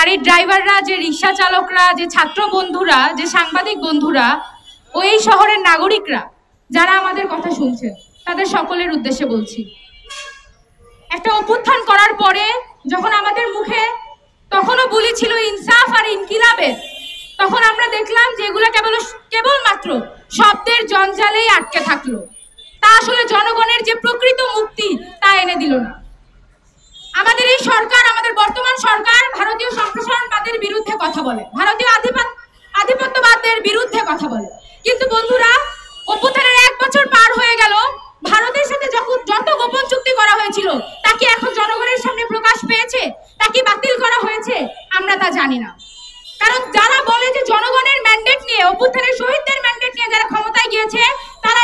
গাড়ির ড্রাইভাররা, যে রিক্সা চালকরা, যে ছাত্র বন্ধুরা, যে সাংবাদিক বন্ধুরা ও এই শহরের নাগরিকরা যারা আমাদের কথা শুনছেন, তাদের সকলের উদ্দেশ্যে বলছি, একটা অভ্যুত্থান করার পরে যখন আমাদের মুখে তখনও বলি ছিল ইনসাফ আর ইনকিলাবের, তখন আমরা দেখলাম যে এগুলো কেবলমাত্র শব্দের জঞ্জালেই আটকে থাকলো। তা আসলে জনগণের যে প্রকৃত মুক্তি তা এনে দিল না। আমাদের এই সরকার, আমাদের বর্তমান সরকার ভারতীয় সম্প্রসারণবাদের বিরুদ্ধে কথা বলে, ভারতীয় আধিপত্যবাদের বিরুদ্ধে কথা বলে। কিন্তু বন্ধুরা, অভ্যুত্থানের 1 বছর পার হয়ে গেল, ভারতের সাথে যত গোপন চুক্তি করা হয়েছিল তা কি এখন জনগণের সামনে প্রকাশ পেয়েছে? তা কি বাতিল করা হয়েছে? আমরা তা জানি না। কারণ যারা বলে যে জনগণের ম্যান্ডেট নিয়ে, অভ্যুত্থানের শহীদদের ম্যান্ডেট নিয়ে যারা ক্ষমতায় গিয়েছে, তারা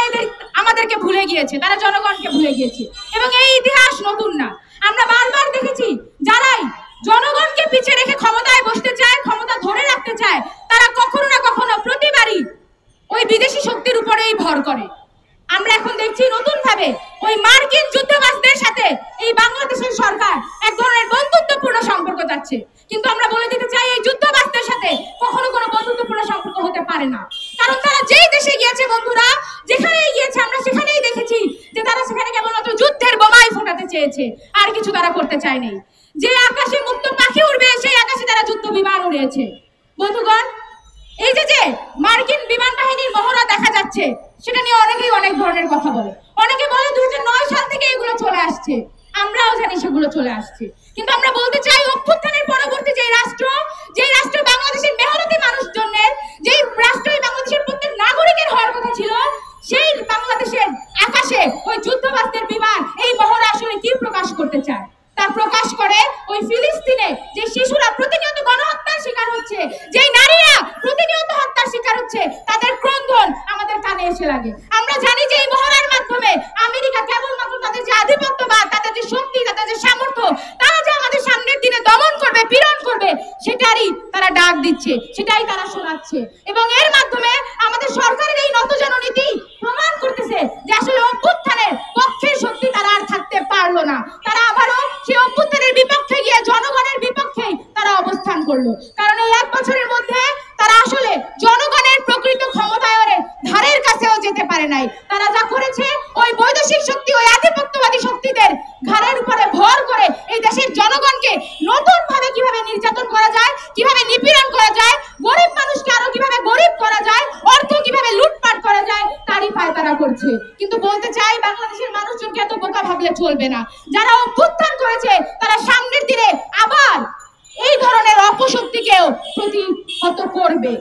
আমাদেরকে ভুলে গিয়েছে, তারা জনগণকে ভুলে গিয়েছে। এবং এই ইতিহাস নতুন না, আমরা বারবার দেখেছি যারাই জনগণকে পিছিয়ে রেখে ক্ষমতায় বসতে চায়, ক্ষমতা ধরে রাখতে চায়, তারা কখনো না কখনো প্রতিবারই ওই বিদেশি শক্তির উপরেই ভর করে। আমরা এখন দেখছি নতুন ভাবে ওই মার্কিন যুদ্ধবাজদের সাথে এই বাংলাদেশের সরকার এক ধরনের বন্ধুত্বপূর্ণ সম্পর্ক যাচ্ছে। কিন্তু আমরা বলে দিতে চাই, এই যুদ্ধবাজদের সাথে কখনো কোনো বন্ধুত্বপূর্ণ সম্পর্ক হতে পারে না। কারণ তারা যেই দেশে গিয়েছে বন্ধুরা, যেখানেই গিয়েছে আমরা সেখানেই দেখেছি যে তারা সেখানে কেবলমাত্র যুদ্ধের বোমাই ফোটাতে চেয়েছে, আর কিছু তারা করতে চায়নি। যে আকাশে মুক্ত পাখি উড়বে, সেই আকাশে তারা যুদ্ধ বিমান উড়িয়েছে। বন্ধুগণ, এই যে মার্কিন বিমান বাহিনীর মহড়া দেখা যাচ্ছে, সেটা নিয়ে অনেকেই অনেক ধরনের কথা বলে। অনেকে বলে 2009 সাল থেকে এগুলো চলে আসছে, আমরাও জানি সেগুলো চলে আসছে। কিন্তু আমরা বলতে চাই, অভ্যুত্থানের পরবর্তী যেই রাষ্ট্র বাংলাদেশের মেহনতি মানুষজনের, যেই রাষ্ট্রই বাংলাদেশের প্রত্যেক নাগরিকের হওয়ার কথা ছিল, সেই বাংলাদেশের আকাশে ওই যুদ্ধবাজদের বিমান এই মহড়া আসলে কি প্রকাশ করতে চায়? তা প্রকাশ করে ওই ফিলিস্তিনে যে শিশুরা প্রতিনিয়ত গণহত্যার শিকার হচ্ছে, যেই নারীরা প্রতিনিয়ত হত্যার শিকার হচ্ছে, তাদের ক্রন্দন আমাদের কানে এসে লাগে। আমরা জানি যে এই মহড়ার মাধ্যমে আমেরিকা কেবলমাত্র তাদের যে আধিপত্যবাদ, তাদের যে শক্তি, তাদের যে সামর্থ্য, তারা যে আমাদের সামনের দিনে দমন করবে, পীড়ন করবে, সেটারই তারা ডাক দিচ্ছে, সেটাই তারা শোনাচ্ছে। এবং এর মাধ্যমে আমাদের সরকারের এই নতজানু প্রমাণ করতেছে যে আসলে অভ্যুত্থানের পক্ষের শক্তি তারা আর থাকতে পারলো না। তারা আবারও সেই অভ্যুত্থানের বিপক্ষে গিয়ে জনগণের বিপক্ষেই তারা অবস্থান করলো। কারণ এই 1 বছরের মধ্যে তারা আসলে জনগণের প্রকৃত ক্ষমতায়নের ধারের কাছেও যেতে পারে নাই। তারা যা করেছে, ওই বৈদেশিক শক্তি, ওই আধিপত্যবাদী শক্তিদের ঘাড়ের উপরে ভর করে এই দেশের জনগণকে নতুন ভাবে কিভাবে নির্যাতন করা যায়, কিভাবে নিপীড়ন করা যায়, গরিব মানুষকে আরো কিভাবে গরিব করা যায়, অর্থ কিভাবে লুটপাট করা যায়, তারই পায়তারা করছে। কিন্তু বলতে চাই, বাংলাদেশের মানুষজনকে এত বোকা ভাবলে চলবে না। যারা অভ্যুত্থান করেছে, তারা সামনের দিনে আবার এই ধরনের অপশক্তিকেও প্রতিহত করবে।